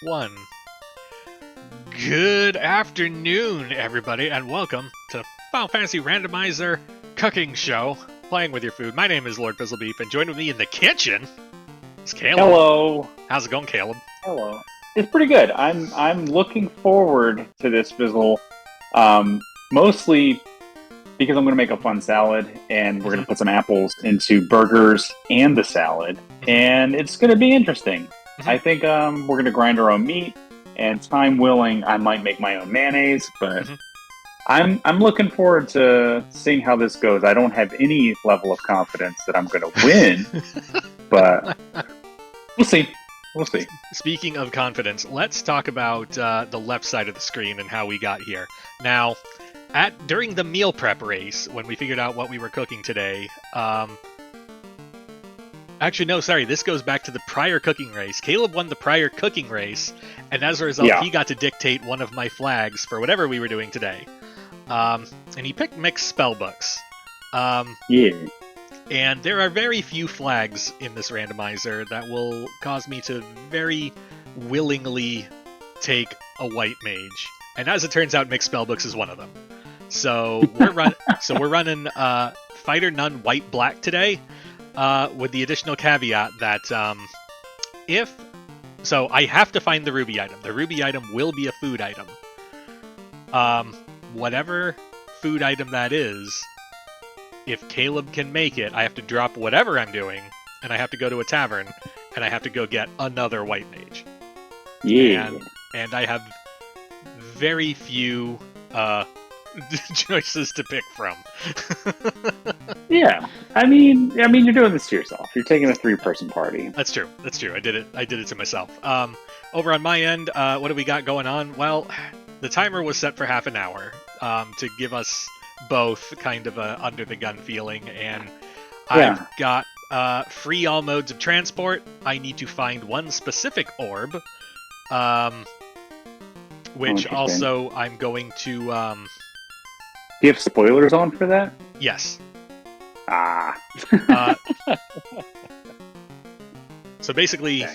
1. Good afternoon, everybody, and welcome to Final Fantasy Randomizer Cooking Show, playing with your food. My name is Lord Fizzlebeef, and joined with me in the kitchen is Caleb. Hello. How's it going, Caleb? Hello. It's pretty good. I'm looking forward to this fizzle, mostly because I'm going to make a fun salad, and we're going to put some apples into burgers and the salad, and it's going to be interesting. I think we're going to grind our own meat, and time willing, I might make my own mayonnaise, but I'm looking forward to seeing how this goes. I don't have any level of confidence that I'm going to win, but we'll see. We'll see. Speaking of confidence, let's talk about the left side of the screen and how we got here. Now, during the meal prep race, when we figured out what we were cooking today, actually, no, sorry, this goes back to the prior cooking race. Caleb won the prior cooking race, and as a result, he got to dictate one of my flags for whatever we were doing today. And he picked mixed spellbooks. And there are very few flags in this randomizer that will cause me to very willingly take a white mage. And as it turns out, mixed spellbooks is one of them. So we're running Fighter None White Black today, with the additional caveat that so I have to find the ruby item. The ruby item will be a food item. Whatever food item that is, if Caleb can make it, I have to drop whatever I'm doing, and I have to go to a tavern, and I have to go get another white mage. Yeah. And I have very few choices to pick from. Yeah. I mean, you're doing this to yourself. You're taking a 3-person party. That's true. I did it to myself. Over on my end, what do we got going on? Well, the timer was set for half an hour to give us both kind of a under the gun feeling, and I've got free all modes of transport. I need to find one specific orb, which also I'm going to. Do you have spoilers on for that? Yes. So basically,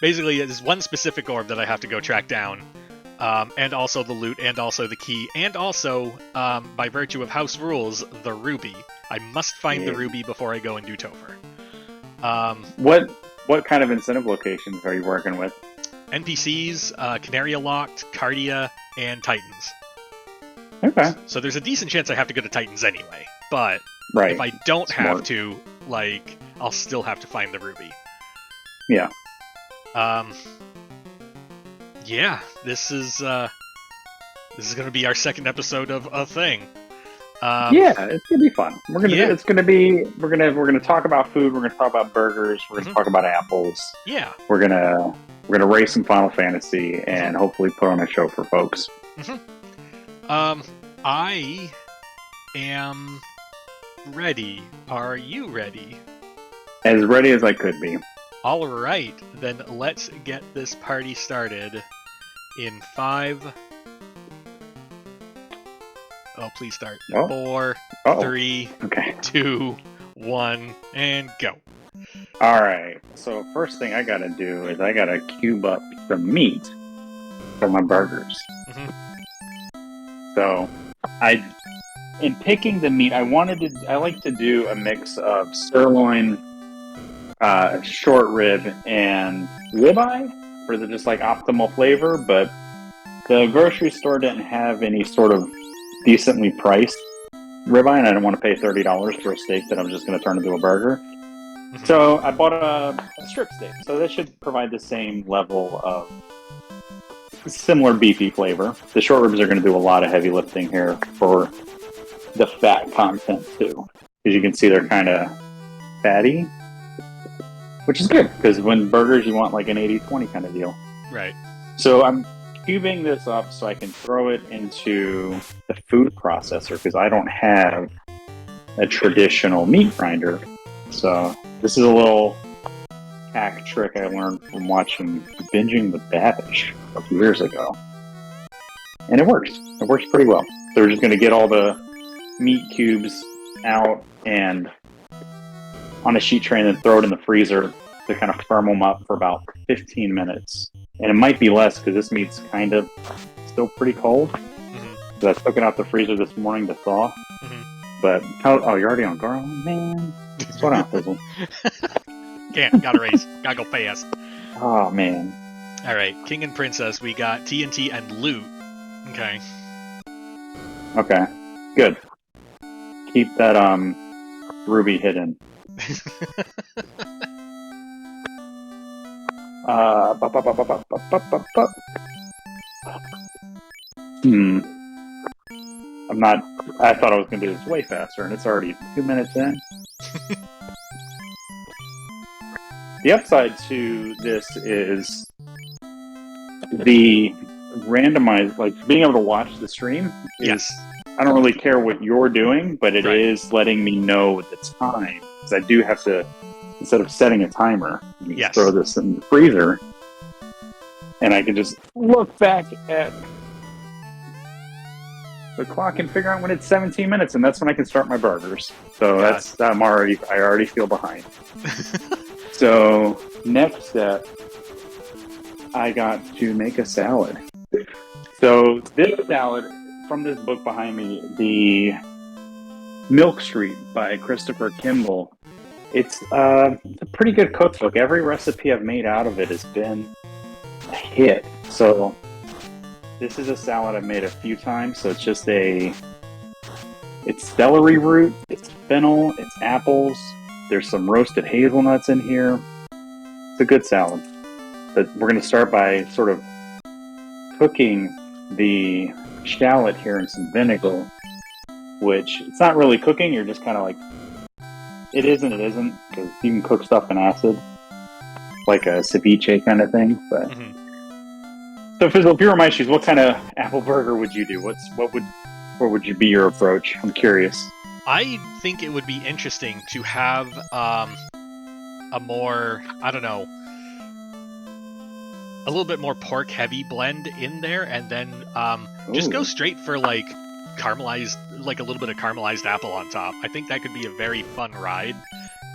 basically it's one specific orb that I have to go track down. And also the loot, and also the key, and also, by virtue of house rules, the ruby. I must find the ruby before I go and do Topher. What kind of incentive locations are you working with? NPCs, Canaria Locked, Cardia, and Titans. Okay. So there's a decent chance I have to go to Titans anyway, but if I don't have to, I'll still have to find the ruby. Yeah. Yeah, this is going to be our second episode of a thing. It's gonna be fun. We're gonna talk about food. We're gonna talk about burgers. We're gonna talk about apples. Yeah. We're gonna race some Final Fantasy and hopefully put on a show for folks. I am ready. Are you ready? As ready as I could be. All right, then let's get this party started in 5. Oh, please start. 4, 3, 2, 1, and go. All right. So first thing I gotta do is I gotta cube up some meat for my burgers. So in picking the meat, I like to do a mix of sirloin, short rib, and ribeye for the just optimal flavor, but the grocery store didn't have any sort of decently priced ribeye, and I didn't want to pay $30 for a steak that I'm just going to turn into a burger. So I bought a strip steak. So that should provide the same level of similar beefy flavor. The short ribs are going to do a lot of heavy lifting here for the fat content too. As you can see, they're kind of fatty, which is good, because when burgers, you want an 80-20 kind of deal. Right. So I'm cubing this up so I can throw it into the food processor, because I don't have a traditional meat grinder. So this is a little hack trick I learned from watching Binging with Babish a few years ago. And it works. It works pretty well. So we're just going to get all the meat cubes out and on a sheet tray and then throw it in the freezer to kind of firm them up for about 15 minutes. And it might be less because this meat's kind of still pretty cold. Mm-hmm. So I took it out the freezer this morning to thaw. Mm-hmm. But, oh, you're already on garland? Man. Slow down, Fizzle. Gotta race. Gotta go fast. Oh, man. Alright, King and Princess, we got TNT and loot. Okay. Okay. Good. Keep that, ruby hidden. I thought I was going to do this way faster, and it's already 2 minutes in. The upside to this is the randomized, like being able to watch the stream. Yes. I don't really care what you're doing, but it Right. is letting me know the time. Because I do have to, instead of setting a timer, Yes. throw this in the freezer, and I can just look back at the clock and figure out when it's 17 minutes, and that's when I can start my burgers. So Got I already feel behind. So next step, I got to make a salad. So this salad from this book behind me, the Milk Street by Christopher Kimball. It's a pretty good cookbook. Every recipe I've made out of it has been a hit. So this is a salad I've made a few times. So it's just it's celery root, it's fennel, it's apples. There's some roasted hazelnuts in here. It's a good salad. But we're going to start by sort of cooking the shallot here in some vinegar, which it's not really cooking. You're just kind of like, it is and it isn't, because you can cook stuff in acid, like a ceviche kind of thing. But So, Fizzle, if you were my shoes, what kind of apple burger would you do? What would be your approach? I'm curious. I think it would be interesting to have a more, I don't know, a little bit more pork heavy blend in there, and then just go straight for like caramelized, like a little bit of caramelized apple on top. I think that could be a very fun ride,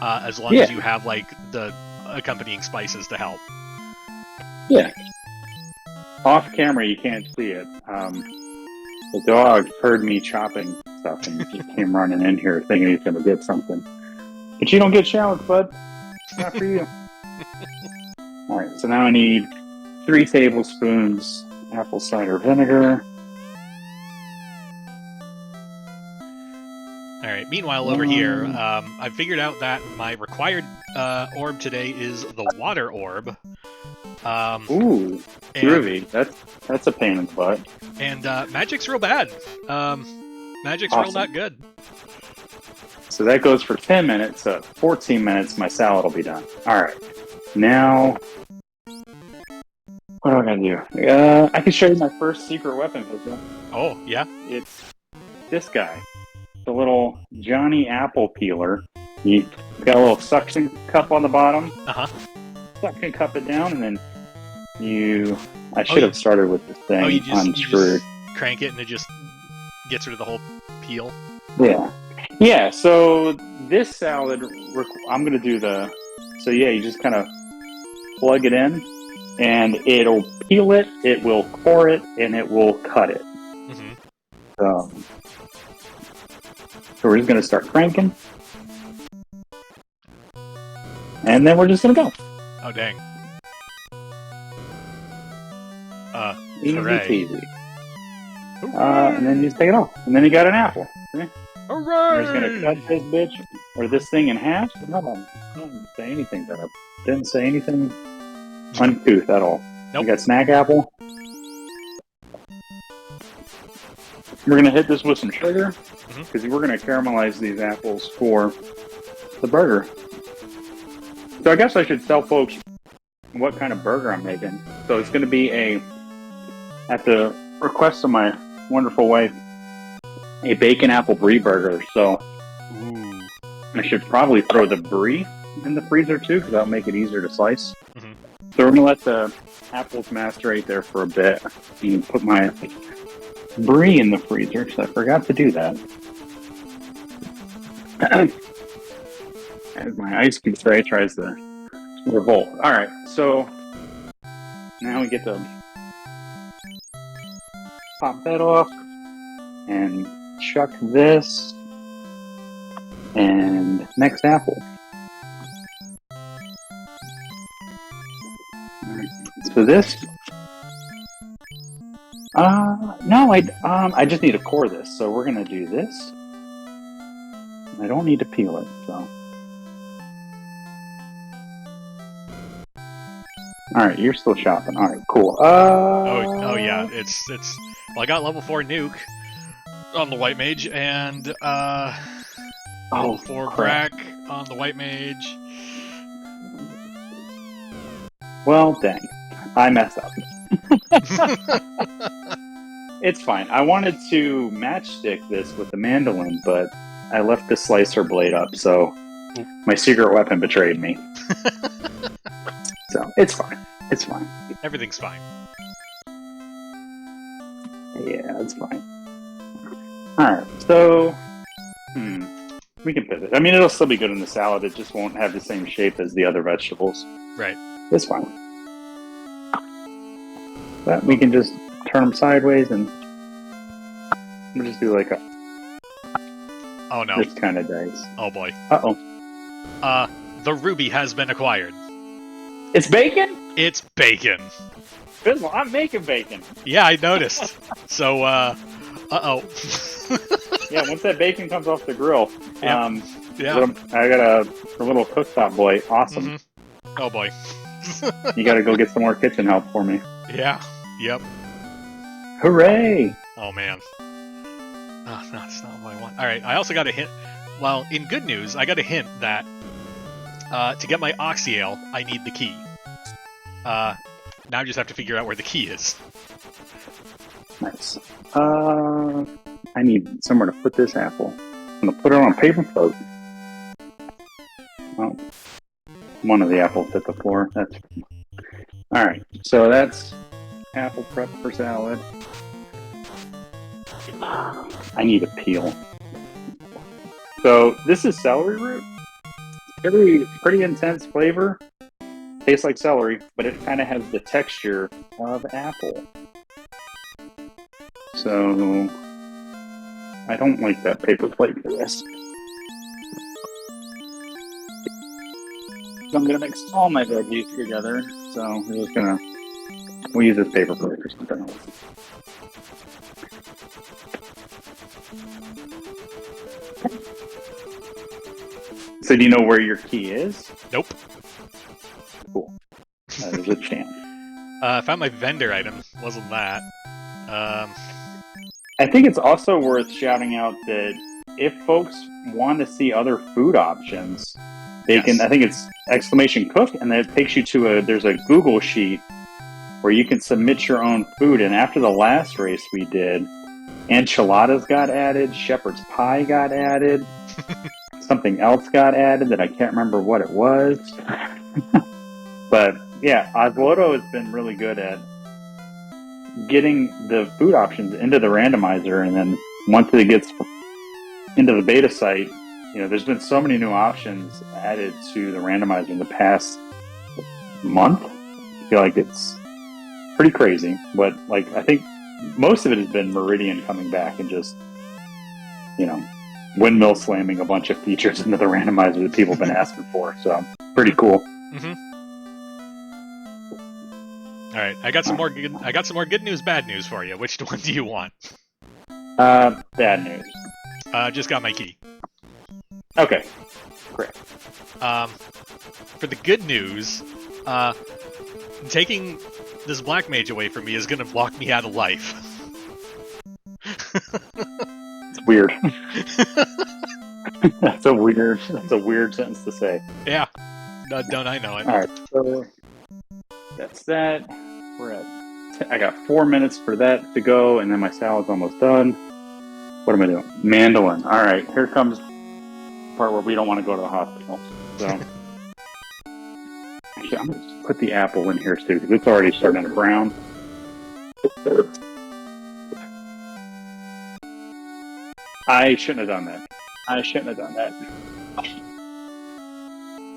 as long as you have like the accompanying spices to help. Yeah. Off camera, you can't see it. The dog heard me chopping stuff and just came running in here thinking he's going to get something. But you don't get shallots, bud. Not for you. All right, so now I need 3 tablespoons apple cider vinegar. All right. Meanwhile, over here, I figured out that my required orb today is the water orb. Ooh, groovy. That's a pain in the butt. And magic's real bad. Magic's Awesome. real not good. So that goes for 10 minutes. So 14 minutes, my salad will be done. All right. Now, what am I going to do? I can show you my first secret weapon. Oh, yeah? It's this guy. The little Johnny Apple peeler. You got a little suction cup on the bottom. Uh-huh. Suction cup it down, and then I should have started with this thing. You just screwed. crank it and it just gets rid of the whole peel. Yeah. So this salad, I'm gonna do you just kind of plug it in, and it'll peel it, it will core it, and it will cut it. Mm-hmm. So we're just gonna start cranking, and then we're just gonna go. Oh, dang. Easy hooray. peasy. And then you just take it off. And then you got an apple. Okay? Hooray! We're just going to cut this bitch, or this thing in half. I didn't say anything that didn't say anything uncouth at all. Nope. You got snack apple. We're going to hit this with some sugar, because we're going to caramelize these apples for the burger. So I guess I should tell folks what kind of burger I'm making. So it's going to be at the request of my wonderful wife, a bacon apple brie burger. So I should probably throw the brie in the freezer too, because that'll make it easier to slice. So we're going to let the apples macerate there for a bit. And put my brie in the freezer, because I forgot to do that. As my ice cube tray tries to Revolt. All right, so now we get to pop that off and chuck this and next apple. All right, so this. No, I just need to core this, so we're gonna do this. I don't need to peel it, so. All right, you're still shopping. All right, cool. Oh yeah, it's. Well, I got level 4 nuke on the white mage, and level 4 crap. Brack on the white mage. Well, dang, I messed up. It's fine. I wanted to matchstick this with the mandolin, but I left the slicer blade up, so my secret weapon betrayed me. So it's fine. It's fine. Everything's fine. Yeah, it's fine. Alright, so we can pivot. I mean, it'll still be good in the salad. It just won't have the same shape as the other vegetables. Right. It's fine. But we can just turn them sideways and we'll just do like a Oh no. this kind of dice. Oh boy. Uh-oh. The ruby has been acquired. It's bacon? It's bacon. Good one. I'm making bacon. Yeah, I noticed. So, uh-oh. Yeah, once that bacon comes off the grill, Yeah. I got a little cooktop boy. Awesome. Mm-hmm. Oh boy. You got to go get some more kitchen help for me. Yeah. Yep. Hooray! Oh man. Oh, no, that's not what I want. All right. I also got a hint. Well, in good news, I got a hint that to get my Oxyale, I need the key. Now I just have to figure out where the key is. Nice. I need somewhere to put this apple. I'm gonna put it on a paper plate. Oh, one of the apples hit the floor. That's all right. So that's apple prep for salad. I need a peel. So this is celery root. Pretty intense flavor. Tastes like celery, but it kind of has the texture of apple. So I don't like that paper plate for this. So I'm gonna mix all my veggies together. So we'll use this paper plate for something else. So do you know where your key is? Nope. Cool. There's a chance. I found my vendor item. Wasn't that? I think it's also worth shouting out that if folks want to see other food options, they can. I think it's !cook, and then it takes you to there's a Google sheet where you can submit your own food. And after the last race we did, enchiladas got added, shepherd's pie got added, something else got added that I can't remember what it was. But yeah, Osloto has been really good at getting the food options into the randomizer, and then once it gets into the beta site, there's been so many new options added to the randomizer in the past month. I feel like it's pretty crazy, but I think most of it has been Meridian coming back and just windmill slamming a bunch of features into the randomizer that people have been asking for. So pretty cool. Mm-hmm. All right, I got some more good news, bad news for you. Which one do you want? Bad news. Just got my key. Okay, great. For the good news, taking this black mage away from me is gonna block me out of life. It's weird. That's a weird sentence to say. Yeah, don't I know it? All right, so that's that. I got 4 minutes for that to go, and then my salad's almost done. What am I doing? Mandolin. All right, here comes the part where we don't want to go to the hospital. So actually, I'm going to put the apple in here too, because it's already starting to brown. I shouldn't have done that.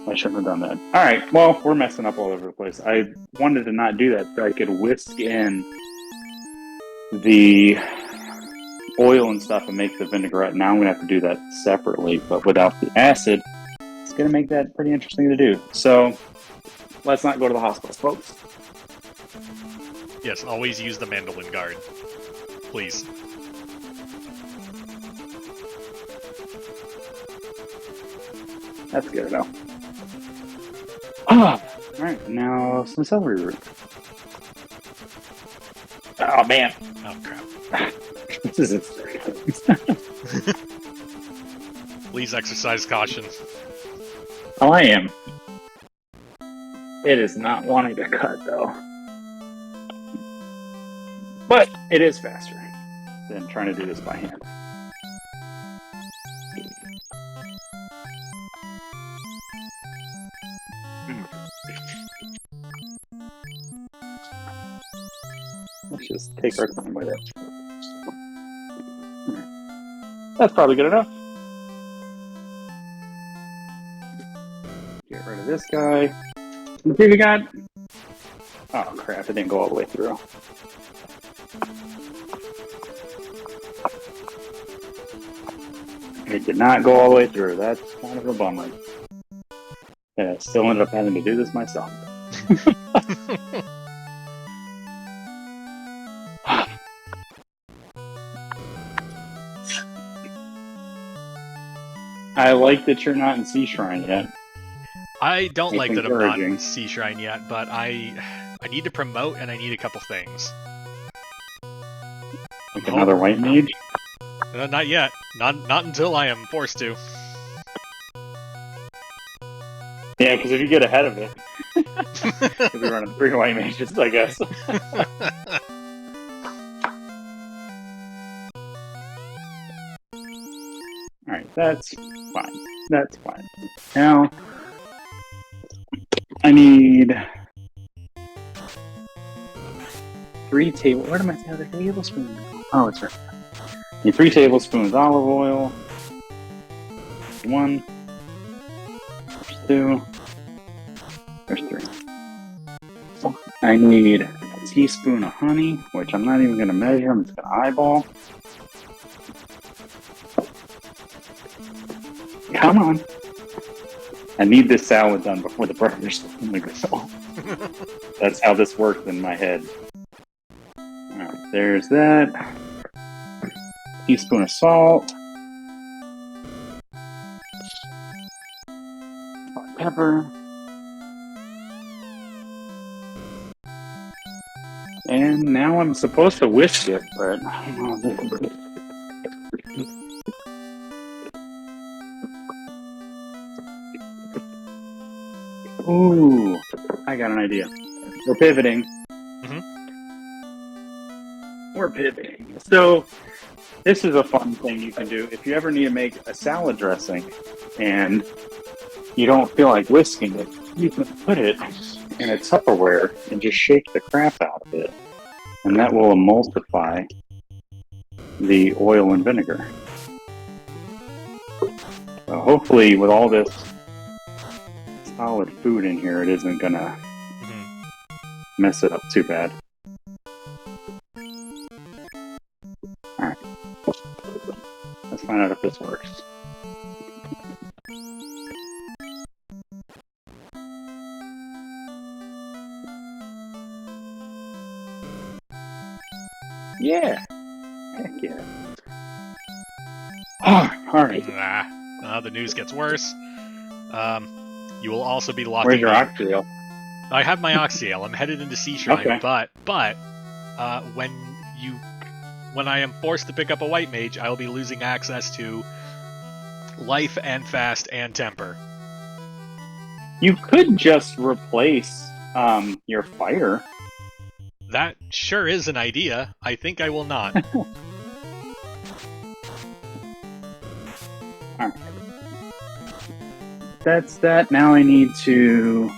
I shouldn't have done that. All right, well, we're messing up all over the place. I wanted to not do that so I could whisk in the oil and stuff and make the vinaigrette. Now I'm going to have to do that separately, but without the acid, it's going to make that pretty interesting to do. So let's not go to the hospital, folks. Yes, always use the mandolin guard. Please. That's good enough. All right, now some celery root. Oh, man. Oh, crap. This isn't serious. Please exercise caution. Oh, I am. It is not wanting to cut, though. But it is faster than trying to do this by hand. Let's just take our time with it. That's probably good enough. Get rid of this guy. Let's see if we got... Oh crap, it didn't go all the way through. It did not go all the way through. That's kind of a bummer. Yeah, I still ended up having to do this myself. I like that you're not in Sea Shrine yet. I don't It's like that I'm not in encouraging. Sea Shrine yet, but I need to promote and I need a couple things. Like another white mage. Not yet. Not until I am forced to. Yeah, because if you get ahead of it, you'll be running 3 white mages, I guess. Alright, that's fine. That's fine. Now, I need 3 tablespoons. Where did my other tablespoon? Oh, it's right. I need 3 tablespoons olive oil. 1. There's 2. There's 3. I need a teaspoon of honey, which I'm not even going to measure. I'm just going to eyeball. Come on. I need this salad done before the burgers on the grill. That's how this works in my head. Alright, there's that. Teaspoon of salt. Pepper. And now I'm supposed to whisk it, but I don't know. Ooh, I got an idea. We're pivoting. We're pivoting. So, this is a fun thing you can do. If you ever need to make a salad dressing and you don't feel like whisking it, you can put it in a Tupperware and just shake the crap out of it. And that will emulsify the oil and vinegar. So hopefully with all this solid food in here, it isn't gonna mess it up too bad. Alright. Let's find out if this works. Yeah. Heck yeah. Alright. The news gets worse. You will also be locking. Where's your oxtail? I have my oxtail. I'm headed into Sea Shrine, Okay. but when I am forced to pick up a white mage, I will be losing access to life and fast and temper. You could just replace your fire. That sure is an idea. I think I will not. Alright. That's that. Now I need to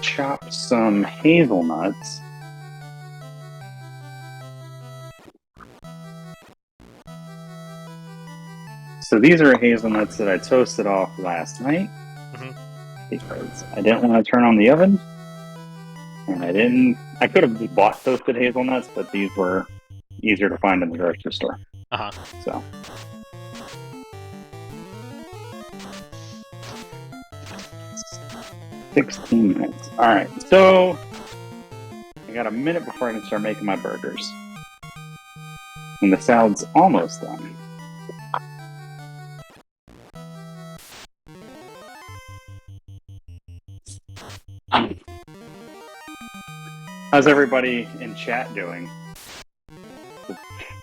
chop some hazelnuts. So these are hazelnuts that I toasted off last night. because I didn't want to turn on the oven, and I could have just bought toasted hazelnuts, but these were easier to find in the grocery store. So. 16 minutes. Alright, so I got a minute before I can start making my burgers. And the salad's almost done. How's everybody in chat doing?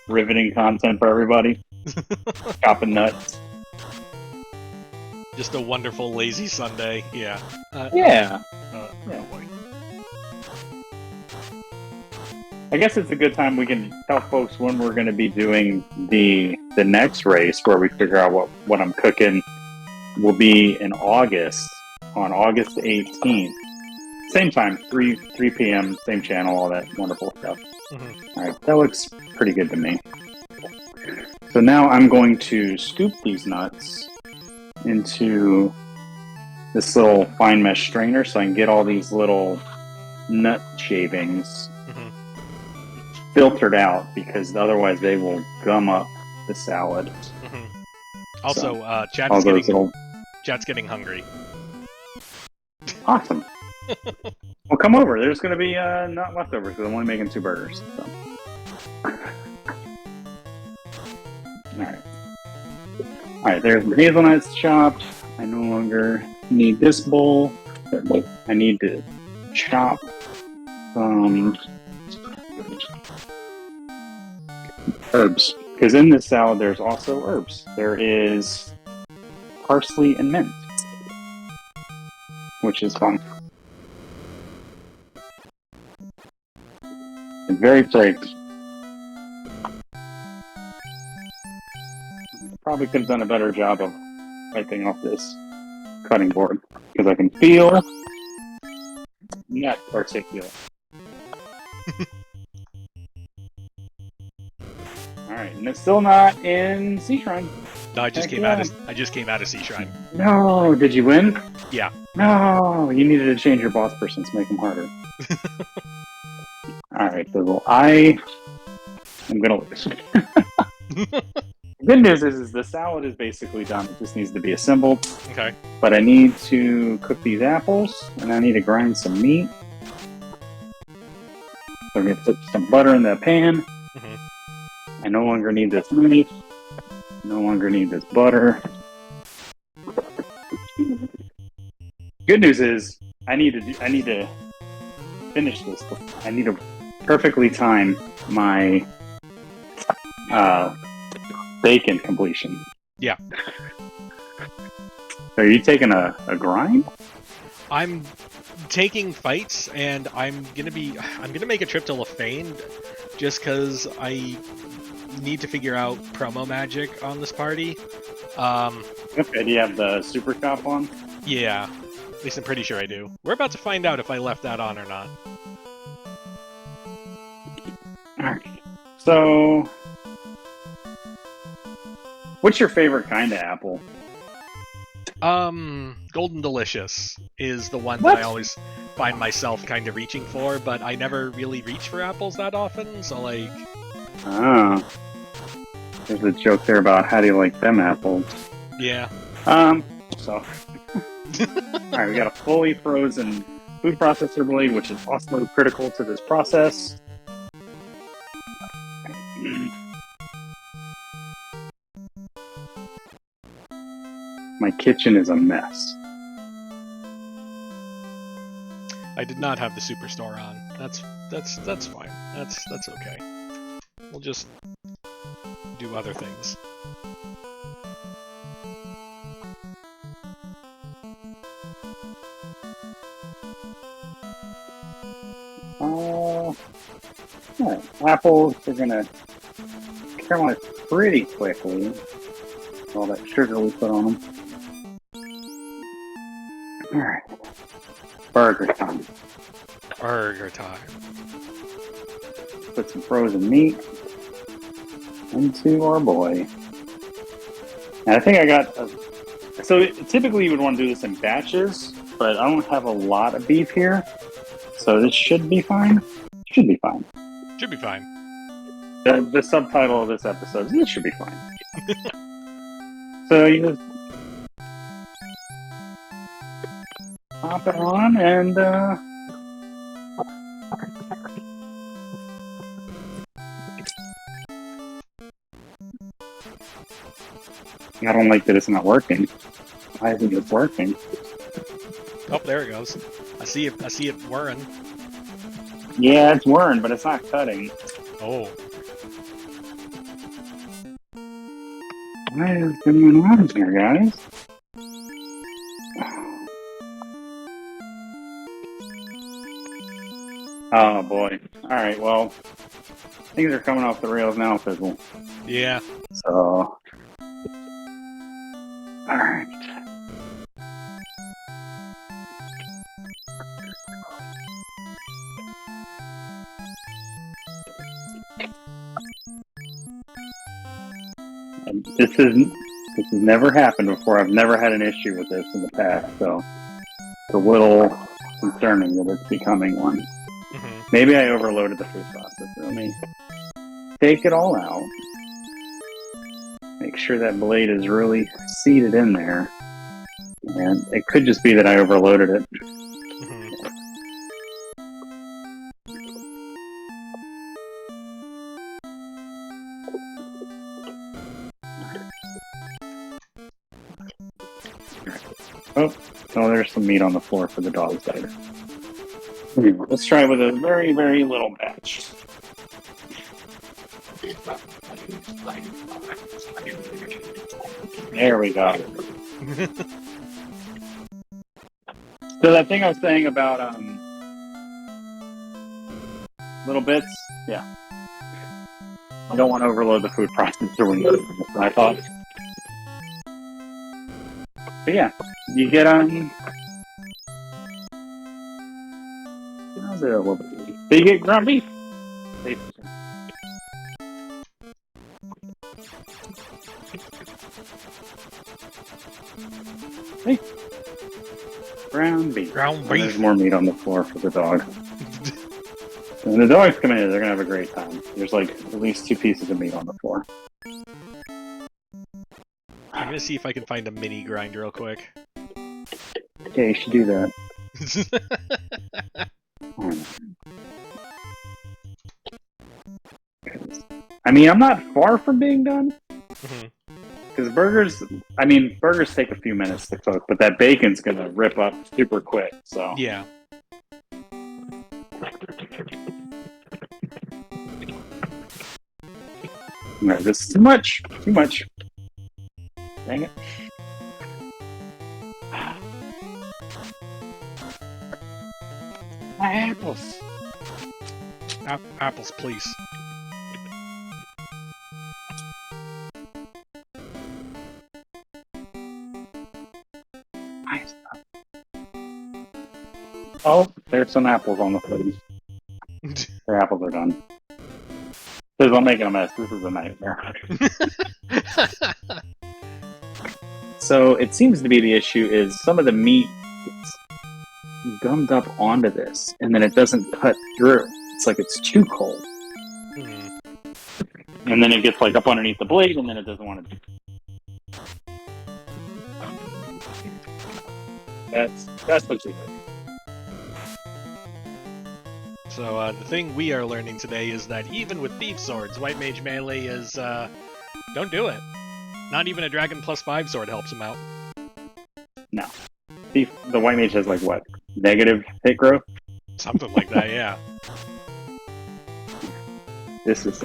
Riveting content for everybody. Chopping nuts. Just a wonderful lazy Sunday. Yeah. Yeah. Oh boy. I guess it's a good time we can tell folks when we're going to be doing the next race, where we figure out what I'm cooking. Will be in August, on August 18th. Same time, 3 p.m., same channel, all that wonderful stuff. Mm-hmm. All right, that looks pretty good to me. So now I'm going to scoop these nuts into this little fine mesh strainer so I can get all these little nut shavings filtered out, because otherwise they will gum up the salad. Also, so, Chat's getting hungry. Awesome. Well, come over. There's going to be not leftovers, because I'm only making 2 burgers. So. Alright, there's the hazelnuts chopped. I no longer need this bowl. I need to chop some herbs. Because in this salad, there's also herbs. There is parsley and mint, which is fun. And very fragrant. Probably could have done a better job of wiping off this cutting board, because I can feel not articulate. Alright, and it's still not in Sea Shrine. No, I just came out of Sea Shrine. No, did you win? Yeah. No, you needed to change your boss person to make them harder. Alright, so I am gonna lose. Good news is the salad is basically done. It just needs to be assembled. Okay. But I need to cook these apples, and I need to grind some meat. So I'm going to put some butter in the pan. I no longer need this meat. No longer need this butter. Good news is I need to finish this. I need to perfectly time my bacon completion. Yeah. Are you taking a grind? I'm taking fights, and I'm gonna make a trip to Lefane, just because I need to figure out promo magic on this party. Okay, do you have the super shop on? Yeah, at least I'm pretty sure I do. We're about to find out if I left that on or not. Alright. So, what's your favorite kind of apple? Golden Delicious is the one that I always find myself kind of reaching for, but I never really reach for apples that often, so like... Oh. There's a joke there about how do you like them apples. Yeah. So... Alright, we got a fully frozen food processor blade, which is also critical to this process. My kitchen is a mess. I did not have the Superstore on. That's fine. That's okay. We'll just do other things. Right. Apples are gonna caramelize pretty quickly. All that sugar we put on them. Alright. Burger time. Burger time. Put some frozen meat into our boy. And I think I got a So typically you would want to do this in batches, but I don't have a lot of beef here, so this should be fine. Should be fine. Should be fine. The subtitle of this episode is "This should be fine." So you just pop it on and I don't like that it's not working. Why isn't it working? Oh, there it goes. I see it. I see it whirring. Yeah, it's whirring, but it's not cutting. Oh. What is going on here, guys? Oh boy. Alright, well, things are coming off the rails now, Fizzle. Yeah. So, alright. And this has never happened before. I've never had an issue with this in the past, so it's a little concerning that it's becoming one. Mm-hmm. Maybe I overloaded the food processor. Let me take it all out. Make sure that blade is really seated in there. And it could just be that I overloaded it. Mm-hmm. Oh, there's some meat on the floor for the dogs later. Anyway, let's try with a very, very little batch. There we go. So that thing I was saying about little bits, yeah. I don't want to overload the food processor when you're doing this, I thought. But yeah, you get how's it a little bit? So you get ground beef. Hey, ground beef. Ground And beef. there's more meat on the floor for the dog. When the dogs come in, they're gonna have a great time. There's like at least 2 pieces of meat on the floor. I'm gonna see if I can find a mini grind real quick. Yeah, you should do that. I mean, I'm not far from being done. Because burgers take a few minutes to cook, but that bacon's gonna rip up super quick, so. Yeah. No, this is too much. Too much. Dang it. My apples. Apples, please. Nice. Oh, there's some apples on the plate. The apples are done. Because I'm making a mess. This is a nightmare. So it seems to be the issue is some of the meat gets gummed up onto this, and then it doesn't cut through. It's like it's too cold. And then it gets like up underneath the blade, and then it doesn't want to. That's what you do. So the thing we are learning today is that even with beef swords, White Mage melee is don't do it. Not even a Dragon +5 sword helps him out. No. The White Mage has like what? Negative hit growth? Something like that, yeah.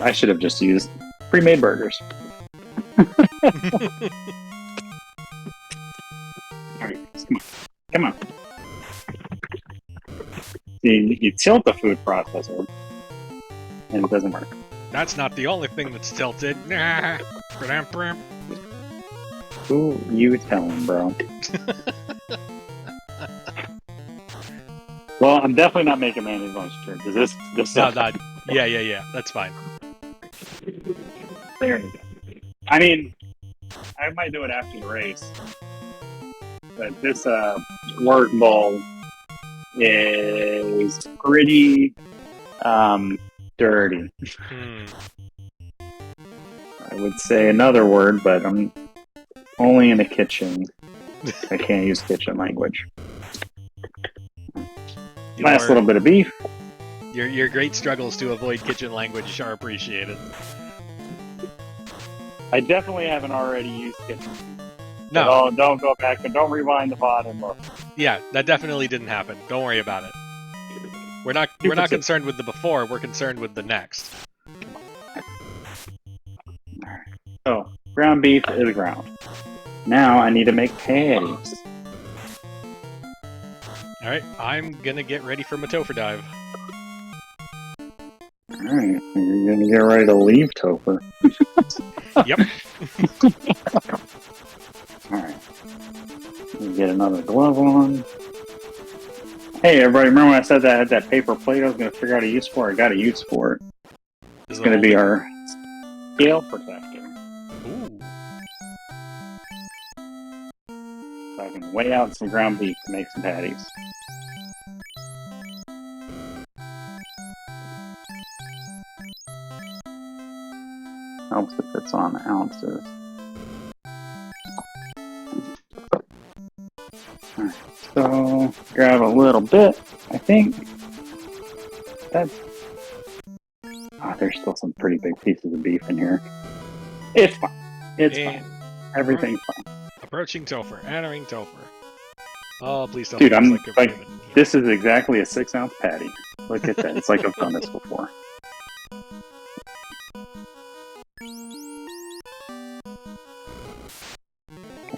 I should have just used pre-made burgers. Alright, come on. See, you tilt the food processor, and it doesn't work. That's not the only thing that's tilted. Who you telling, bro? Well, I'm definitely not making mayonnaise on stream because this No, yeah, that's fine. There you go. I mean, I might do it after the race. that this work bowl is pretty dirty. I would say another word, but I'm only in a kitchen. I can't use kitchen language. Last little bit of beef. Your great struggles to avoid kitchen language are appreciated. I definitely haven't already used kitchen. No. Don't go back and don't rewind the VOD and look. Yeah, that definitely didn't happen. Don't worry about it. We're not concerned with the before, we're concerned with the next. Alright. So, ground beef is ground. Now I need to make patties. Alright, I'm gonna get ready for my Topher dive. Alright, you're gonna get ready to leave Topher. Yep. Alright. Get another glove on. Hey everybody, remember when I said that I had that paper plate I was gonna figure out a use for? I got a use for it. It's gonna be our scale protector. Ooh. So I can weigh out some ground beef to make some patties. Helps if it's on ounces. Alright, so grab a little bit, I think. That's... Oh, there's still some pretty big pieces of beef in here. It's fine. It's fine. Everything's fine. Approaching Topher. Entering Topher. Oh, please don't. Dude, I'm like this is exactly a 6-ounce patty. Look at that. It's like I've done this before.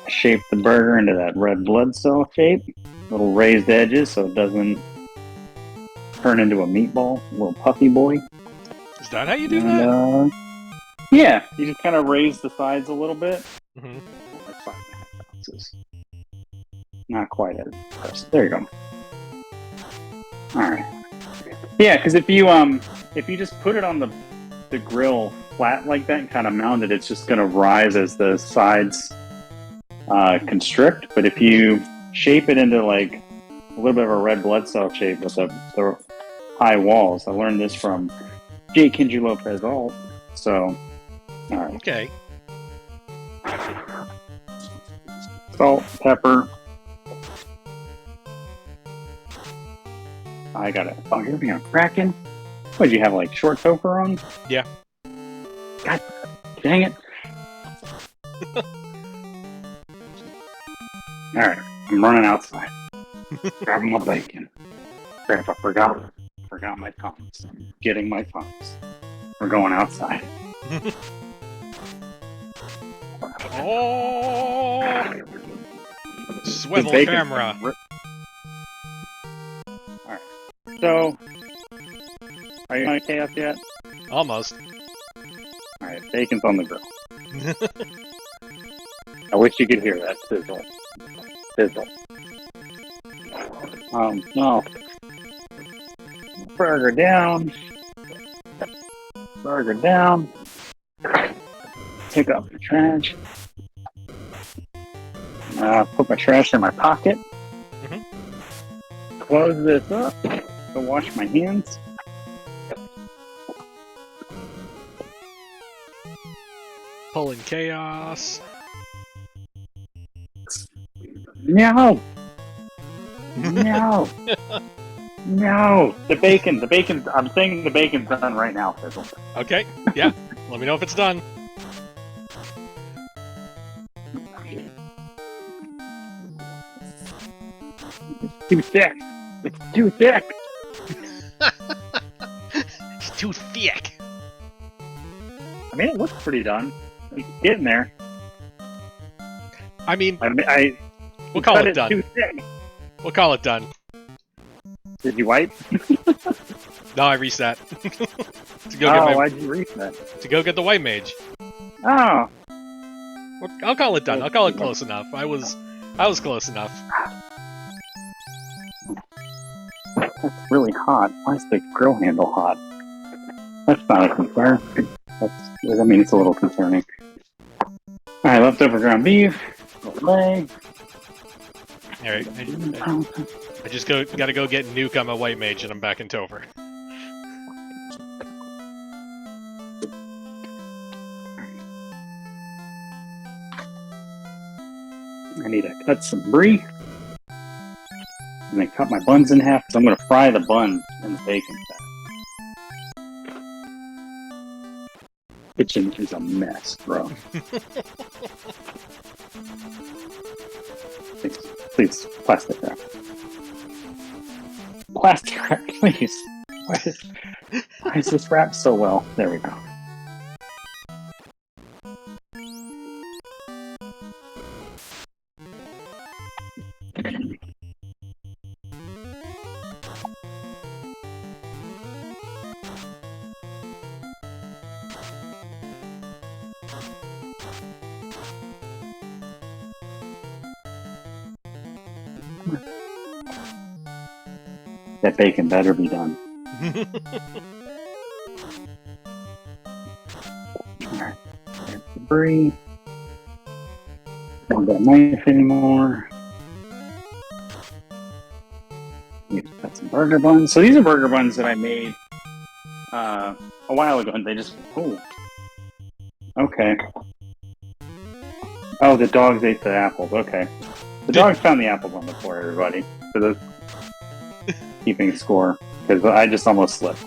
Shape the burger into that red blood cell shape. Little raised edges so it doesn't turn into a meatball. A little puffy boy. Is that how you do that? Yeah, you just kind of raise the sides a little bit. Mm-hmm. That's 5.5 ounces. Not quite as impressive. There you go. Alright. Yeah, because if you just put it on the grill flat like that and kind of mount it, it's just going to rise as the sides constrict. But if you shape it into like a little bit of a red blood cell shape with the high walls, I learned this from J. Kenji Lopez Alt. So, alright. Okay. Salt, pepper. I got it. Oh, you're being cracking. What, did you have like short Topher on? Yeah. God dang it. Alright, I'm running outside. Grabbing my bacon. Crap, I forgot my tongs. I'm getting my tongs. We're going outside. Oh! Swivel Bacon. camera. Alright, so... Are you on chaos yet? Almost. Alright, bacon's on the grill. I wish you could hear that sizzle. Sizzle. No. Burger down. Burger down. Pick up the trash. Put my trash in my pocket. Mm-hmm. Close this up. Go wash my hands. Pulling chaos. No! No! No! The bacon, I'm saying the bacon's done right now, Fizzle. Okay, yeah. Let me know if it's done. It's too thick! It's too thick! It's too thick. I mean, it looks pretty done. It's getting there. I mean, we'll cut call it it done. too thick. We'll call it done. Did you wipe? No, I reset. Why'd you reset? To go get the white mage. Oh. Well, I'll call it done. I'll call it close enough. I was close enough. That's really hot. Why is the grill handle hot? That's not a concern. It's a little concerning. Alright, leftover ground beef. Leg. Alright, I just gotta go get Nuke on my White Mage and I'm back in Topher. I need to cut some brie. And then cut my buns in half, so I'm going to fry the bun in the bacon fat. Kitchen is a mess, bro. Please, plastic wrap. Plastic wrap, please. Why is this wrapped so well? There we go. That bacon better be done. Alright, there's the brie. Don't got knife anymore. Need to cut some burger buns. So these are burger buns that I made a while ago, and they just okay. Oh, the dogs ate the apples. Okay, the dogs found the apples on the floor. Everybody, for those keeping score, because I just almost slipped.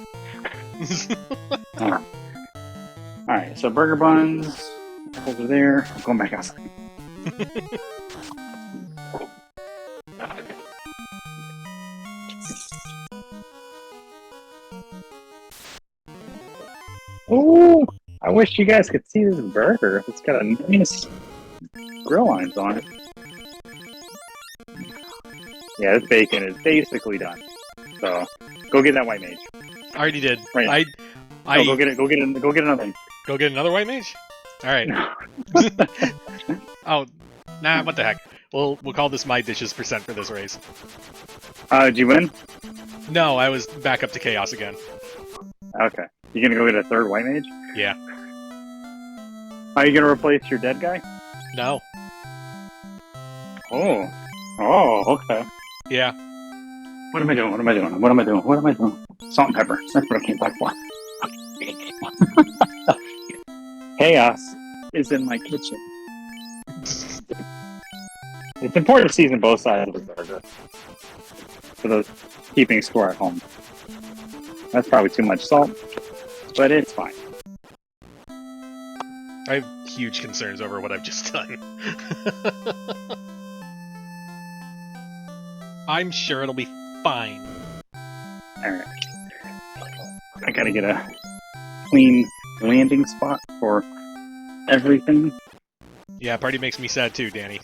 All right, so burger buns, apples are there. I'm going back outside. Oh, I wish you guys could see this burger. It's got a nice grill lines on it. Yeah, this bacon is basically done. So, go get that White Mage. I already did. Right. Go get it. Go get another one. Go get another White Mage? Alright. Oh, nah, what the heck. We'll call this my dishes % for this race. Did you win? No, I was back up to chaos again. Okay. You gonna go get a third White Mage? Yeah. Are you gonna replace your dead guy? No. Oh, okay. Yeah. What am I doing? Salt and pepper. That's what I came back for. Chaos is in my kitchen. It's important to season both sides of the burger for those keeping score at home. That's probably too much salt, but it's fine. I have huge concerns over what I've just done. I'm sure it'll be fine. Alright. I gotta get a clean landing spot for everything. Yeah, party makes me sad too, Danny.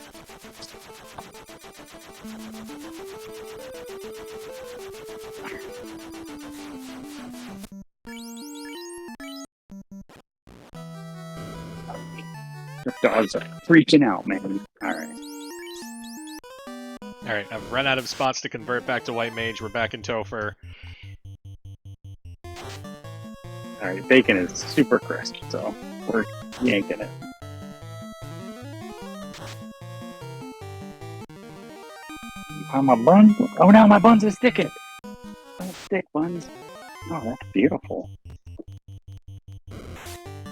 The dogs are freaking out, man. Alright. Alright, I've run out of spots to convert back to White Mage. We're back in Topher. Alright, bacon is super crisp, so we're yanking it. On my bun? Oh no, my buns are sticking! Don't stick, buns. Oh, that's beautiful.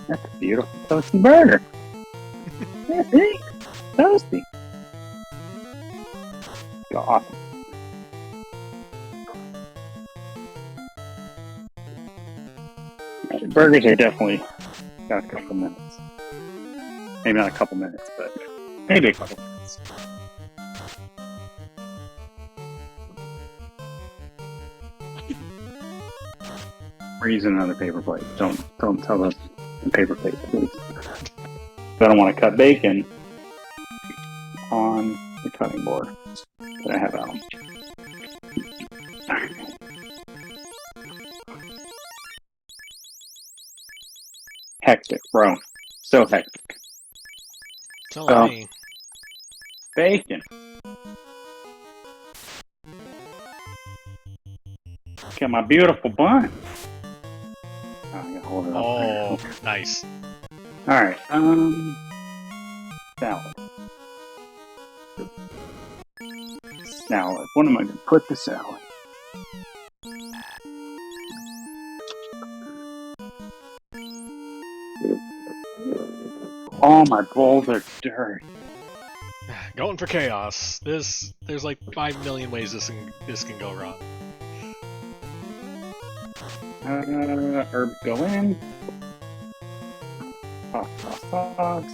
That's a beautiful toasty burger. Yeah, see? Toasty. Awesome. The burgers are definitely got a couple minutes. Maybe not a couple minutes, but maybe a couple minutes. We're using another paper plate. Don't tell us the paper plate, please. I don't want to cut bacon on the cutting board that I have out. Hectic, bro. So hectic. Tell me. Bacon. Got my beautiful bun. Oh, I gotta hold it up. Oh, nice. Alright, salad. salad. What am I going to put the salad? All my bowls are dirty. Going for chaos. There's like 5 million ways this can go wrong. Herbs go in. Sauce.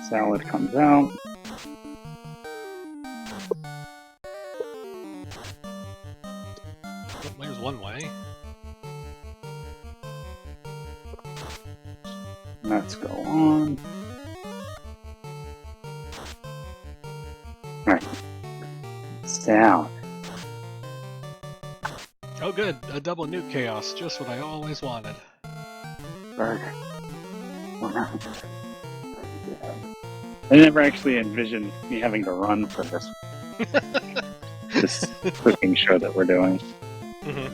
Salad comes out. There's one way. Let's go on. Alright. Salad. Oh good, a double nuke chaos, just what I always wanted. Burger. I never actually envisioned me having to run for this cooking show that we're doing. Mm-hmm.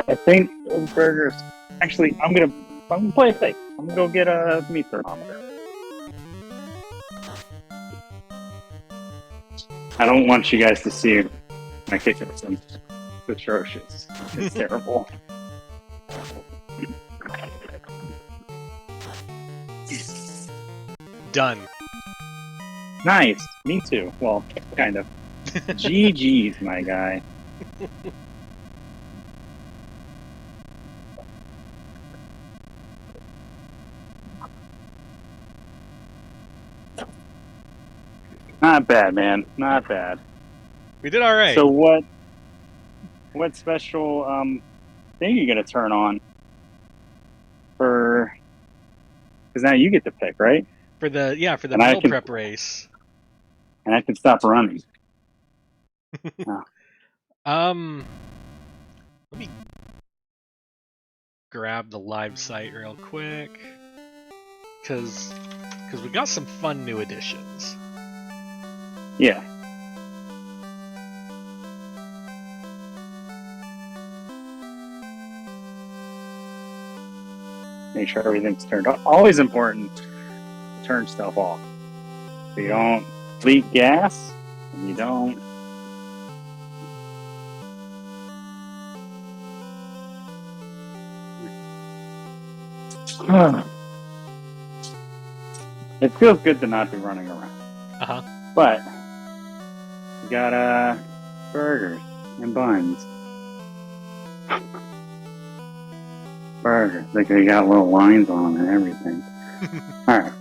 I think those burgers. Actually, I'm gonna play it safe. I'm gonna go get a meat thermometer. I don't want you guys to see my kitchen. It's atrocious. It's terrible. Done. Nice. Me too. Well, kind of. GG's, my guy. Not bad, man. Not bad. We did all right. So what special thing are you gonna turn on for? Because now you get to pick, right? For the And I meal can- prep race. And I can stop running. Let me grab the live site real quick, because we got some fun new additions. Yeah. Make sure everything's turned off. Always important to turn stuff off. So you don't leak gas, and you don't. It feels good to not be running around. Uh-huh. But you got burgers and buns. Burgers. Like they got little lines on them and everything. Alright.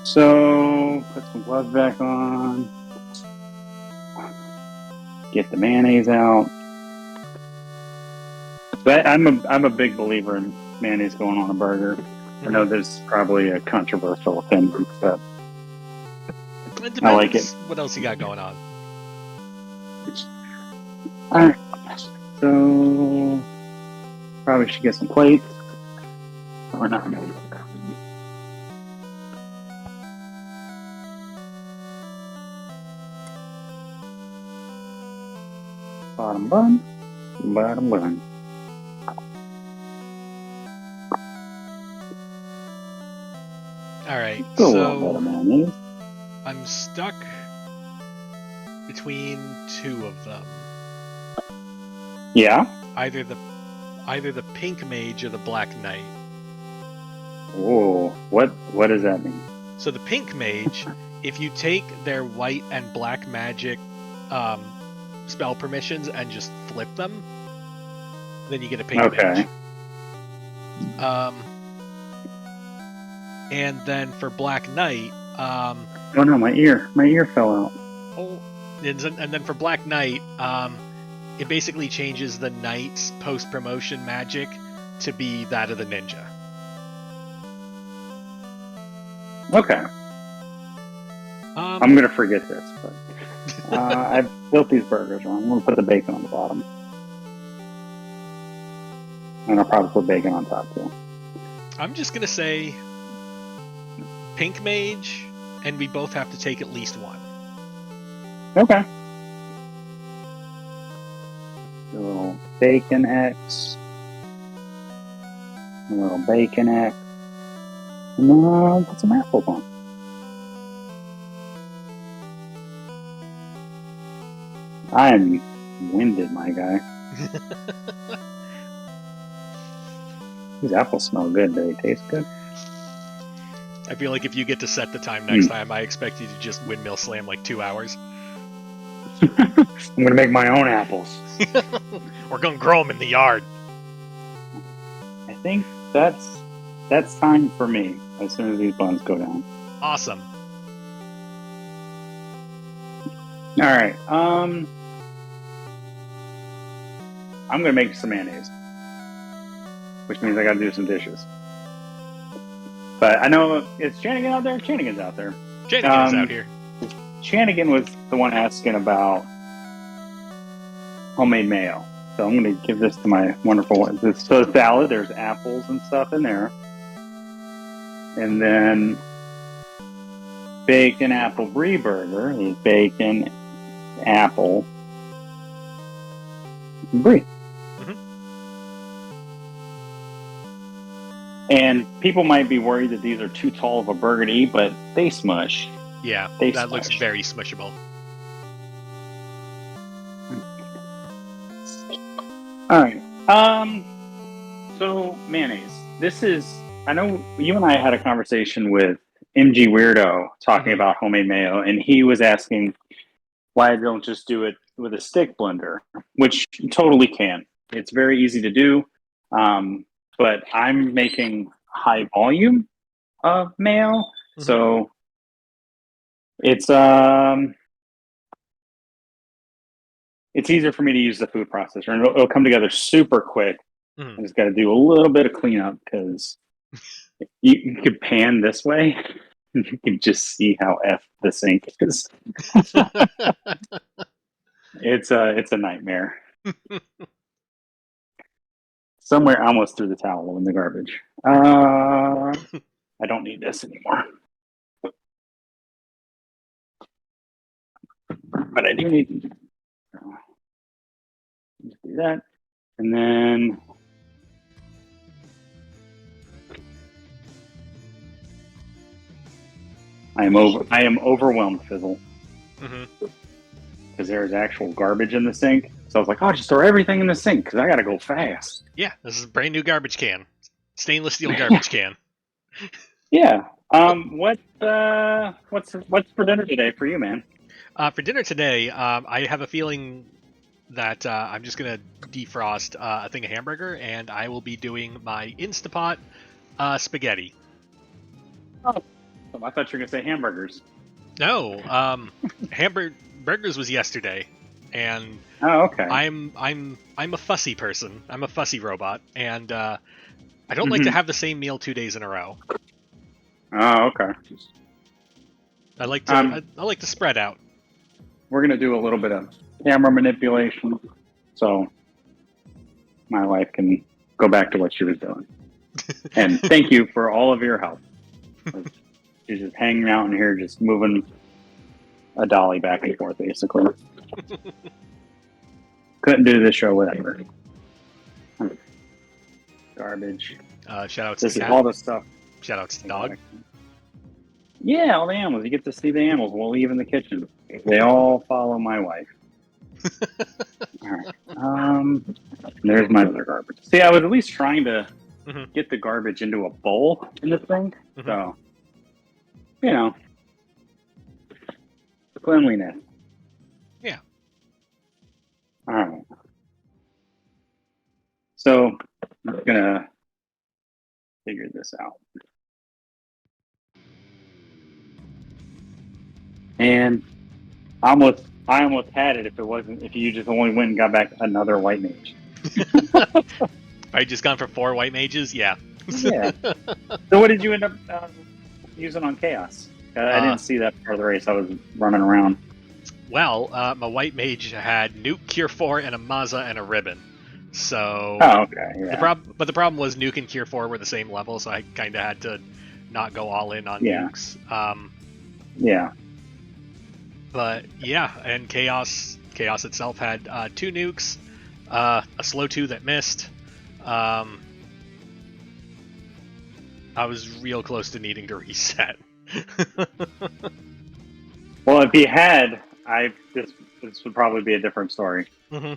So put some gloves back on. Get the mayonnaise out. But I'm a big believer in mayonnaise going on a burger. I know there's probably a controversial opinion, but It depends I like it. what else you got going on. Alright. So probably should get some plates. Or not. Bottom bun. Bottom bun. Alright, Still a little bit so of mayonnaise. I'm stuck between two of them. Yeah. Either the pink mage or the black knight. Oh, what does that mean? So the pink mage, if you take their white and black magic spell permissions and just flip them, then you get a pink mage. And then for black knight, oh no, my ear fell out. and then for black knight, it basically changes the knight's post promotion magic to be that of the ninja. Okay. I'm gonna forget this, but I've built these burgers wrong. I'm gonna put the bacon on the bottom, and I'll probably put bacon on top too. I'm just gonna say pink mage, and we both have to take at least one. Okay. A little bacon X. A little bacon X. put some apples on. I am winded, my guy. These apples smell good. Do they taste good? I feel like if you get to set the time next time, I expect you to just windmill slam like 2 hours. I'm gonna make my own apples. We're gonna grow them in the yard. I think that's time for me as soon as these buns go down. Awesome. All right. I'm gonna make some mayonnaise, which means I gotta do some dishes. But I know it's Chanigan out there. Chanigan's out there. Chanigan is out here. Chanigan was the one asking about homemade mayo. So I'm going to give this to my wonderful one. So the salad, there's apples and stuff in there. And then bacon apple brie burger is bacon, apple, and brie. Mm-hmm. And people might be worried that these are too tall of a burger to eat, but they smush. Yeah, They that smush. looks very smushable. All right. So mayonnaise. This is. I know you and I had a conversation with MG Weirdo talking about homemade mayo, and he was asking why I don't just do it with a stick blender, which you totally can. It's very easy to do, but I'm making high volume of mayo, so it's easier for me to use the food processor, and it'll come together super quick. I just got to do a little bit of cleanup because you could pan this way, and you can just see how F the sink is. It's a nightmare. Somewhere I almost threw the towel in the garbage. I don't need this anymore. But I do need to do that. And then I am overwhelmed, Fizzle. Because there's actual garbage in the sink. So I was like, oh, just throw everything in the sink because I gotta go fast. Yeah, this is a brand new garbage can. Stainless steel garbage can. Yeah. What's for dinner today for you, man? For dinner today, I have a feeling that I'm just gonna defrost a thing of hamburger, and I will be doing my Instapot spaghetti. Oh, I thought you were gonna say hamburgers. No, burgers was yesterday, and oh, okay. I'm a fussy person. I'm a fussy robot, and I don't like to have the same meal 2 days in a row. Oh, okay. I like to spread out. We're gonna do a little bit of camera manipulation, so my wife can go back to what she was doing. And thank you for all of your help. She's just hanging out in here, just moving a dolly back and forth, basically. Couldn't do this show without her. Garbage. Shout out to this is all the stuff. Shout out to the dog. Yeah, all the animals. You get to see the animals while we leave in the kitchen. They all follow my wife. All right. There's my other garbage. See, I was at least trying to get the garbage into a bowl in this thing. So, you know, cleanliness. Yeah. All right. So, I'm gonna figure this out. And I almost had it if you just only went and got back another white mage. I just gone for 4 white mages? Yeah. Yeah. So what did you end up using on Chaos? I didn't see that part of the race. I was running around. Well, my white mage had Nuke, Cure 4, and a Maza and a Ribbon. So. Oh, okay. Yeah. But the problem was Nuke and Cure 4 were the same level, so I kind of had to not go all in on nukes. Yeah. But yeah, and Chaos itself had 2 nukes, a slow 2 that missed, I was real close to needing to reset. Well, if he had, this would probably be a different story Hmm.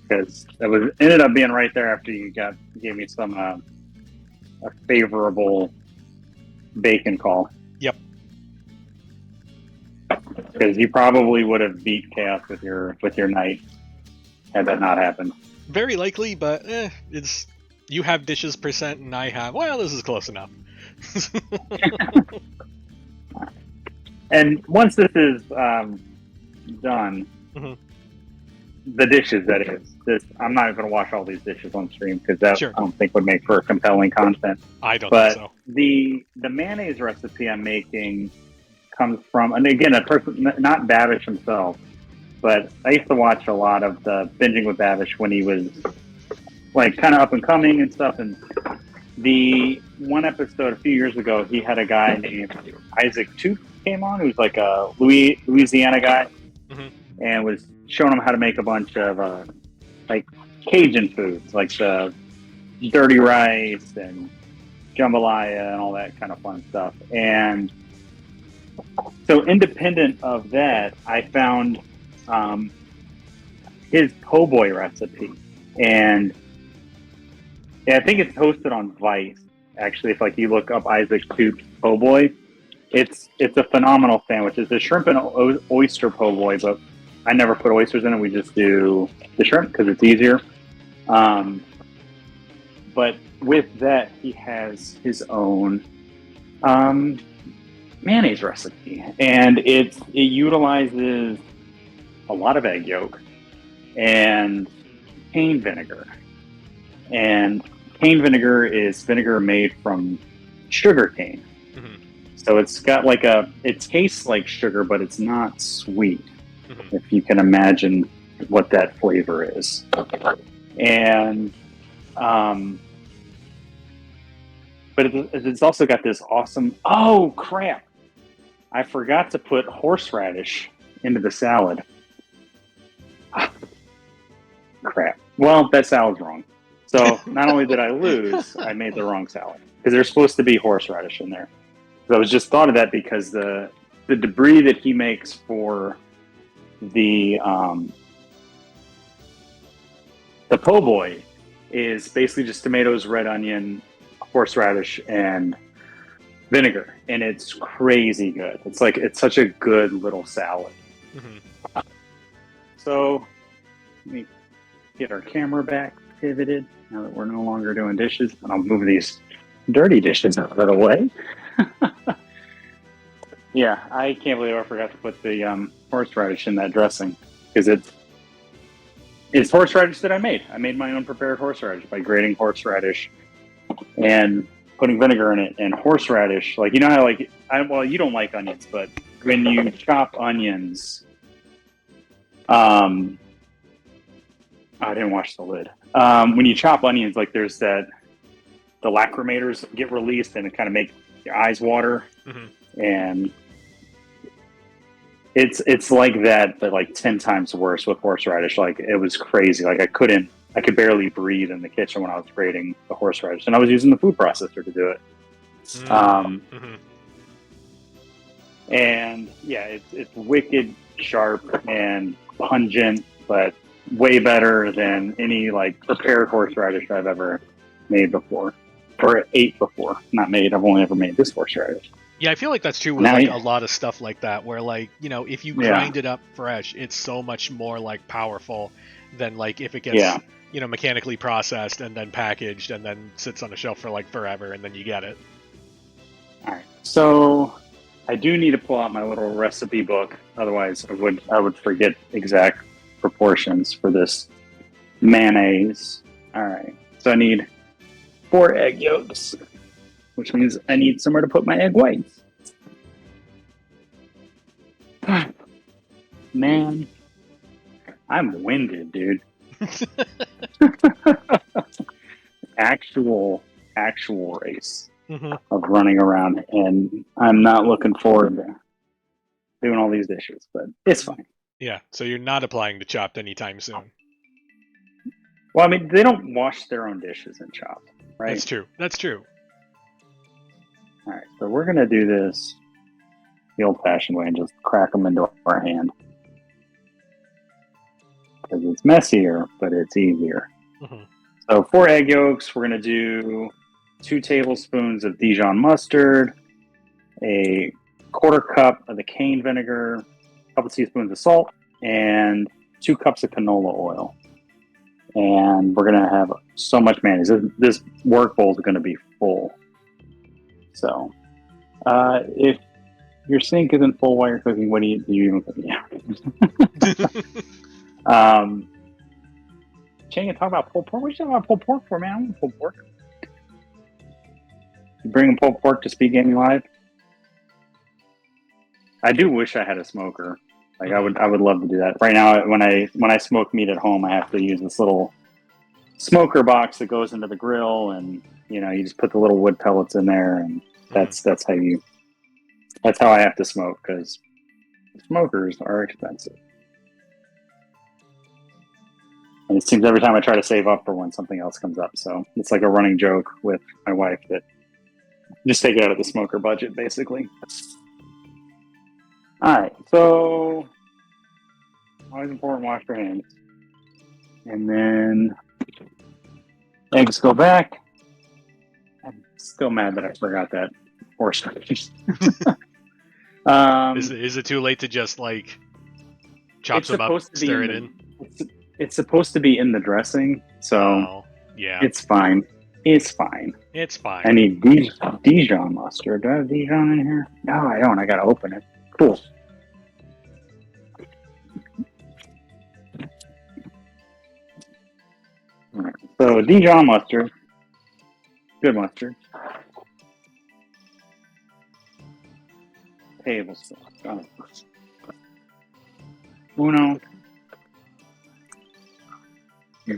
because it ended up being right there after you gave me some a favorable bacon call. Yep. Because you probably would have beat chaos with your knight had that not happened. Very likely, but it's you have dishes percent and I have. Well, this is close enough. And once this is done, Mhm. the dishes that is, I'm not going to wash all these dishes on stream because that Sure. I don't think would make for compelling content. I don't think But so. the mayonnaise recipe I'm making comes from, and again, a person, not Babish himself, but I used to watch a lot of the Binging with Babish when he was like kind of up and coming and stuff. And the one episode a few years ago, he had a guy named Isaac Toot came on, who's like a Louisiana guy, Mhm. and was showing him how to make a bunch of like Cajun foods, like the dirty rice and jambalaya and all that kind of fun stuff. And so, independent of that, I found his po' boy recipe, and I think it's hosted on Vice. Actually, if like you look up Isaac Toot's po' boy, it's a phenomenal sandwich. It's a shrimp and oyster po' boy, but I never put oysters in it. We just do the shrimp because it's easier. But with that, he has his own mayonnaise recipe, and it utilizes a lot of egg yolk and cane vinegar. And cane vinegar is vinegar made from sugar cane. Mhm. So it's got like it tastes like sugar, but it's not sweet. Mhm. If you can imagine what that flavor is. And, but it's also got this awesome, oh crap. I forgot to put horseradish into the salad. Crap. Well, that salad's wrong. So not only did I lose, I made the wrong salad because there's supposed to be horseradish in there. So I was just thought of that because the debris that he makes for the po' boy is basically just tomatoes, red onion, horseradish, and vinegar, and it's crazy good. It's such a good little salad. Mhm. So let me get our camera back pivoted now that we're no longer doing dishes, and I'll move these dirty dishes out of the way. Yeah, I can't believe I forgot to put the horseradish in that dressing because it's horseradish that I made. I made my own prepared horseradish by grating horseradish and putting vinegar in it. And horseradish, like you know how well you don't like onions, but when you chop onions, I didn't wash the lid. When you chop onions, like there's the lacrimators get released and it kind of make your eyes water, Mhm. and it's like that, but like 10 times worse with horseradish. Like it was crazy. Like I could barely breathe in the kitchen when I was grating the horseradish, and I was using the food processor to do it. Mhm. And yeah, it's wicked sharp and pungent, but way better than any like prepared horseradish I've ever made before or ate before. Not made. I've only ever made this horseradish. Yeah, I feel like that's true with Now, like a lot of stuff like that, where like if you yeah, grind it up fresh, it's so much more like powerful than like if it yeah. gets mechanically processed and then packaged and then sits on a shelf for like forever and then you get it. All right. So I do need to pull out my little recipe book, otherwise I would forget exact proportions for this mayonnaise. All right. So I need 4 egg yolks, which means I need somewhere to put my egg whites. Man, I'm winded, dude. actual race Hmm. of running around, and I'm not looking forward to doing all these dishes, but it's fine. Yeah, so you're not applying to Chopped anytime soon. Well, I mean, they don't wash their own dishes in Chopped, right? That's true. That's true. All right, so we're gonna do this the old-fashioned way and just crack them into our hand because it's messier, but it's easier. Mm-hmm. So 4 egg yolks. We're gonna do 2 tablespoons of Dijon mustard, a quarter cup of the cane vinegar, a couple teaspoons of salt, and 2 cups of canola oil. And we're gonna have so much mayonnaise. This work bowl is gonna be full. So, if your sink isn't full while you're cooking, what do you even cook? Yeah. Chang, talk about pulled pork. What are you talking about pulled pork for, man? I want pulled pork. You bringing pulled pork to Speed Gaming Live? I do wish I had a smoker. Like I would love to do that. Right now, when I smoke meat at home, I have to use this little smoker box that goes into the grill, and you just put the little wood pellets in there, and that's how I have to smoke because smokers are expensive. And it seems every time I try to save up for one, something else comes up. So it's like a running joke with my wife that just take it out of the smoker budget, basically. All right, so always important, wash your hands. And then eggs go back. I'm still mad that I forgot that horseradish. Is it too late to just like chop some up, stir it in? It's supposed to be in the dressing, so yeah, it's fine. It's fine. It's fine. I need Dijon mustard. Do I have Dijon in here? No, I don't. I gotta open it. Cool. All right. So Dijon mustard, good mustard. Tablespoon. Uno. All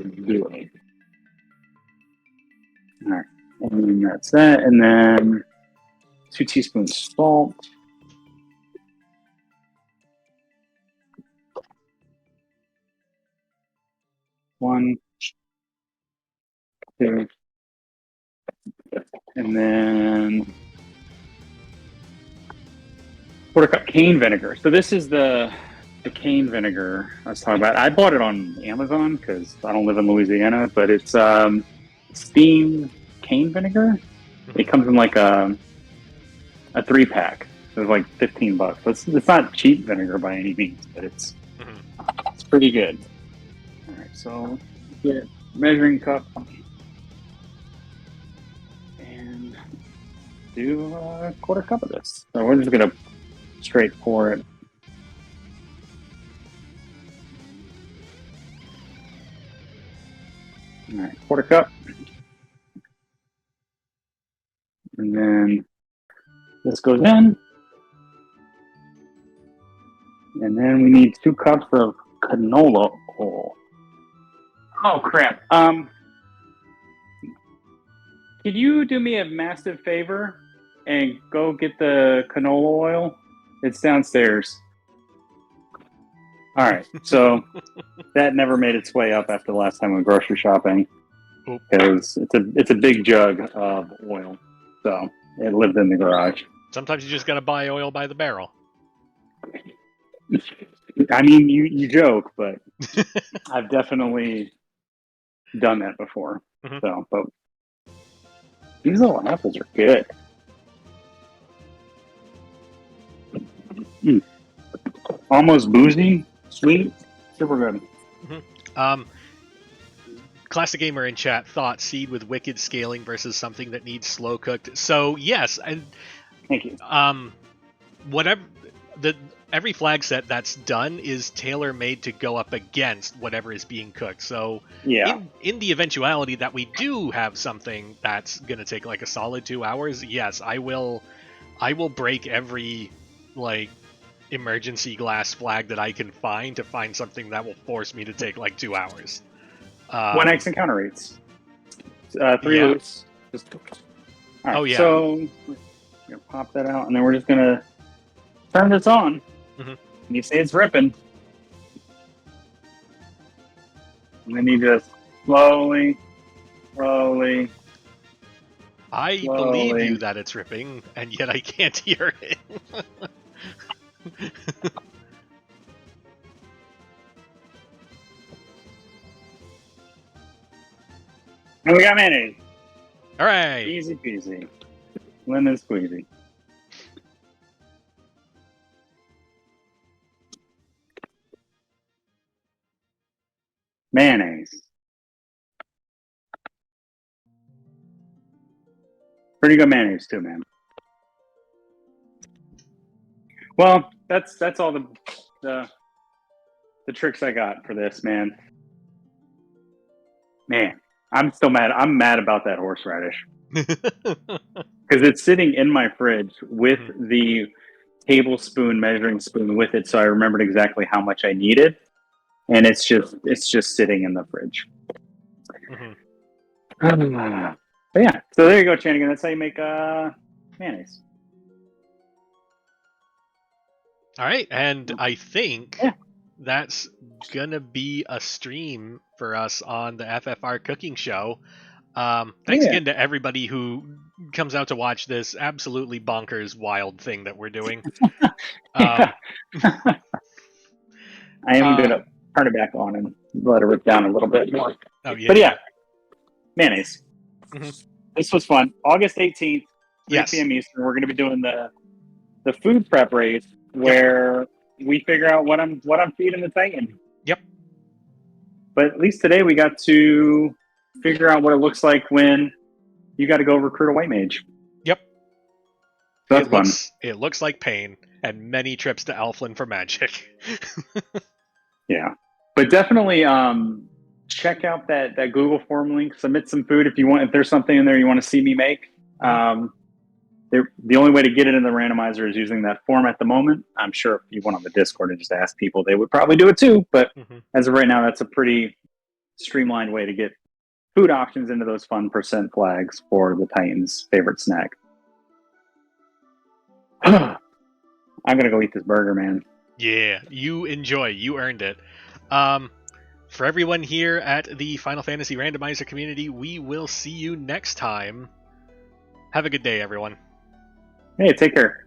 right, and then that's that, and then 2 teaspoons salt. One, 2, and then quarter cup cane vinegar. So this is the cane vinegar I was talking about. I bought it on Amazon because I don't live in Louisiana, but it's steamed cane vinegar. It comes in like a 3-pack. It's like $15. It's not cheap vinegar by any means, but it's pretty good. All right, so get a measuring cup and do a quarter cup of this. So we're just gonna straight pour it. All right, quarter cup. And then this goes in. And then we need 2 cups of canola oil. Oh, crap. Could you do me a massive favor and go get the canola oil? It's downstairs. All right, so that never made its way up after the last time we went grocery shopping because it's a big jug of oil, so it lived in the garage. Sometimes you just gotta buy oil by the barrel. I mean, you joke, but I've definitely done that before. So, but these little apples are good. Almost boozy. Sweet, super good. Classic Gamer in chat thought seed with wicked scaling versus something that needs slow cooked. So yes, and thank you. Whatever every flag set that's done is tailor made to go up against whatever is being cooked. So yeah, in the eventuality that we do have something that's gonna take like a solid 2 hours, yes, I will break every like emergency glass flag that I can find to find something that will force me to take like 2 hours. 1x encounter rates. 3 loose. All right, so we're gonna pop that out, and then we're just gonna turn this on. And you see it's ripping, and then you just slowly I believe you Slowly. that it's ripping, and yet I can't hear it. And we got mayonnaise. All right. Easy peasy. Lemon squeezy. Mayonnaise. Pretty good mayonnaise too, man. Well, that's all the tricks I got for this, man. Man, I'm still mad. I'm mad about that horseradish because it's sitting in my fridge with the tablespoon measuring spoon with it, so I remembered exactly how much I needed, and it's just sitting in the fridge. But yeah, so there you go, Chanigan. That's how you make mayonnaise. All right, and I think that's gonna be a stream for us on the FFR cooking show. Thanks again to everybody who comes out to watch this absolutely bonkers, wild thing that we're doing. I am gonna turn it back on and let it rip down a little bit more. Oh yeah, but yeah, mayonnaise. This was fun. August 18th, 3 p.m. Eastern. We're going to be doing the food prep race where we figure out what I'm feeding the Titan. Yep. But at least today we got to figure out what it looks like when you got to go recruit a white mage. Yep. So that's fun. It looks like pain and many trips to Elflin for magic. Yeah. But definitely check out that Google form link. Submit some food if there's something in there you want to see me make. The only way to get it in the randomizer is using that form at the moment. I'm sure if you went on the Discord and just asked people, they would probably do it too. But as of right now, that's a pretty streamlined way to get food options into those fun percent flags for the Titans' favorite snack. I'm going to go eat this burger, man. Yeah, you enjoy. You earned it. For everyone here at the Final Fantasy Randomizer community, we will see you next time. Have a good day, everyone. Hey, take care.